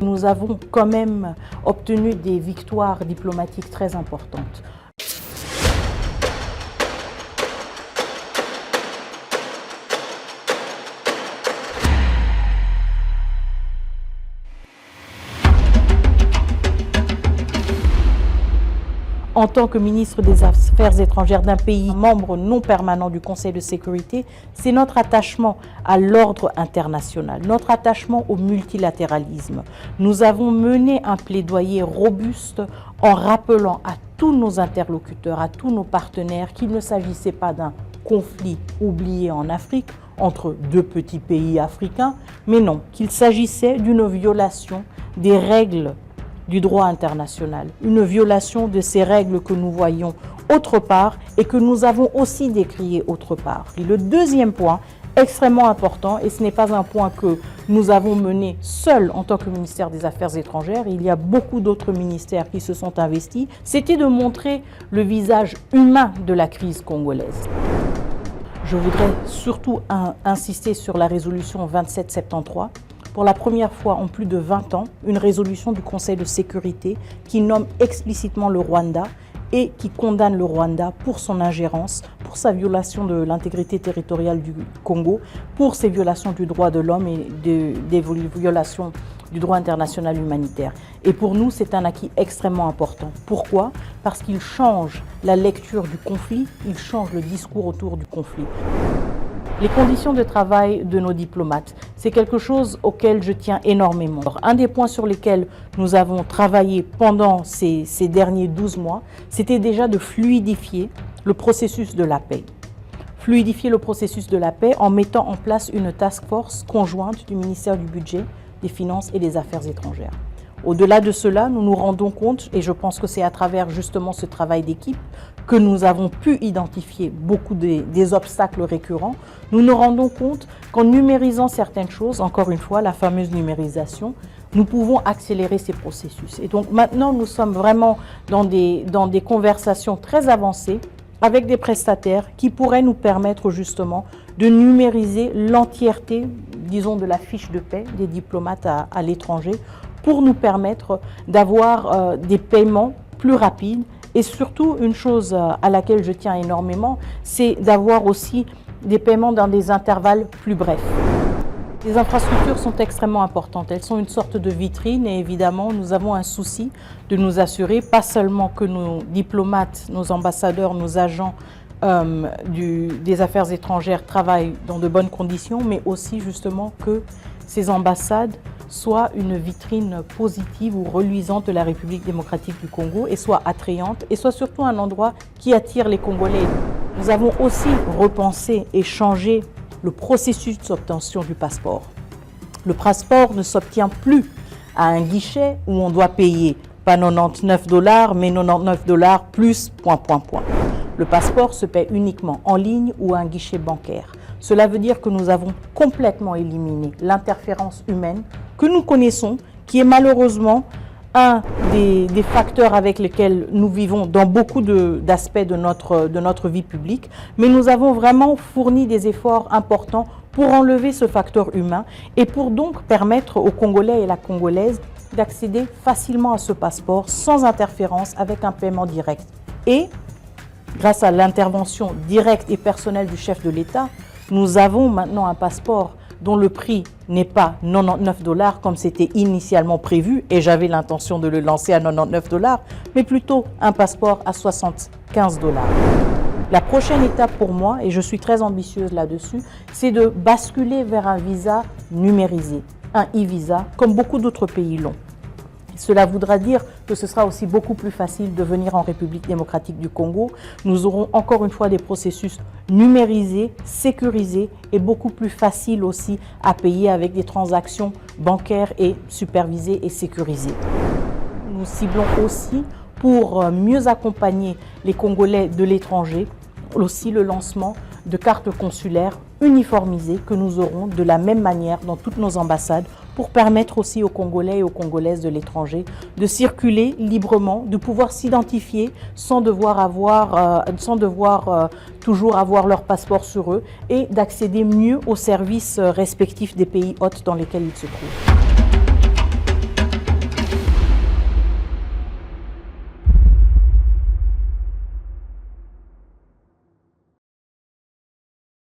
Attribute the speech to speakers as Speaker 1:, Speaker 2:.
Speaker 1: Nous avons quand même obtenu des victoires diplomatiques très importantes. En tant que ministre des Affaires étrangères d'un pays membre non permanent du Conseil de sécurité, c'est notre attachement à l'ordre international, notre attachement au multilatéralisme. Nous avons mené un plaidoyer robuste en rappelant à tous nos interlocuteurs, à tous nos partenaires qu'il ne s'agissait pas d'un conflit oublié en Afrique entre deux petits pays africains, mais non, qu'il s'agissait d'une violation des règles du droit international, une violation de ces règles que nous voyons autre part et que nous avons aussi décriées autre part. Et le deuxième point, extrêmement important, et ce n'est pas un point que nous avons mené seuls en tant que ministère des Affaires étrangères, il y a beaucoup d'autres ministères qui se sont investis, c'était de montrer le visage humain de la crise congolaise. Je voudrais surtout insister sur la résolution 2773, pour la première fois en plus de 20 ans, une résolution du Conseil de sécurité qui nomme explicitement le Rwanda et qui condamne le Rwanda pour son ingérence, pour sa violation de l'intégrité territoriale du Congo, pour ses violations du droit de l'homme et des violations du droit international humanitaire. Et pour nous, c'est un acquis extrêmement important. Pourquoi? Parce qu'il change la lecture du conflit, il change le discours autour du conflit. Les conditions de travail de nos diplomates, c'est quelque chose auquel je tiens énormément. Alors, un des points sur lesquels nous avons travaillé pendant ces derniers 12 mois, c'était déjà de fluidifier le processus de la paix. Fluidifier le processus de la paix en mettant en place une task force conjointe du ministère du Budget, des Finances et des Affaires étrangères. Au-delà de cela, nous nous rendons compte, et je pense que c'est à travers justement ce travail d'équipe que nous avons pu identifier beaucoup des obstacles récurrents, nous nous rendons compte qu'en numérisant certaines choses, encore une fois, la fameuse numérisation, nous pouvons accélérer ces processus. Et donc maintenant, nous sommes vraiment dans des conversations très avancées avec des prestataires qui pourraient nous permettre justement de numériser l'entièreté, disons, de la fiche de paix des diplomates à l'étranger, pour nous permettre d'avoir des paiements plus rapides. Et surtout, une chose à laquelle je tiens énormément, c'est d'avoir aussi des paiements dans des intervalles plus brefs. Les infrastructures sont extrêmement importantes. Elles sont une sorte de vitrine et évidemment, nous avons un souci de nous assurer, pas seulement que nos diplomates, nos ambassadeurs, nos agents des affaires étrangères travaillent dans de bonnes conditions, mais aussi justement que ces ambassades soient une vitrine positive ou reluisante de la République démocratique du Congo et soit attrayante et soit surtout un endroit qui attire les Congolais. Nous avons aussi repensé et changé le processus d'obtention du passeport. Le passeport ne s'obtient plus à un guichet où on doit payer pas 99 $, mais 99 $ plus ... Le passeport se paie uniquement en ligne ou à un guichet bancaire. Cela veut dire que nous avons complètement éliminé l'interférence humaine que nous connaissons, qui est malheureusement un des facteurs avec lesquels nous vivons dans beaucoup d'aspects de notre vie publique. Mais nous avons vraiment fourni des efforts importants pour enlever ce facteur humain et pour donc permettre aux Congolais et la Congolaise d'accéder facilement à ce passeport sans interférence avec un paiement direct. Et grâce à l'intervention directe et personnelle du chef de l'État, nous avons maintenant un passeport dont le prix n'est pas 99 $ comme c'était initialement prévu, et j'avais l'intention de le lancer à 99 $, mais plutôt un passeport à 75 $. La prochaine étape pour moi, et je suis très ambitieuse là-dessus, c'est de basculer vers un visa numérisé, un e-visa, comme beaucoup d'autres pays l'ont. Cela voudra dire que ce sera aussi beaucoup plus facile de venir en République démocratique du Congo. Nous aurons encore une fois des processus numérisés, sécurisés et beaucoup plus faciles aussi à payer avec des transactions bancaires et supervisées et sécurisées. Nous ciblons aussi pour mieux accompagner les Congolais de l'étranger, aussi le lancement de cartes consulaires uniformisées que nous aurons de la même manière dans toutes nos ambassades pour permettre aussi aux Congolais et aux Congolaises de l'étranger de circuler librement, de pouvoir s'identifier sans devoir toujours avoir leur passeport sur eux et d'accéder mieux aux services respectifs des pays hôtes dans lesquels ils se trouvent.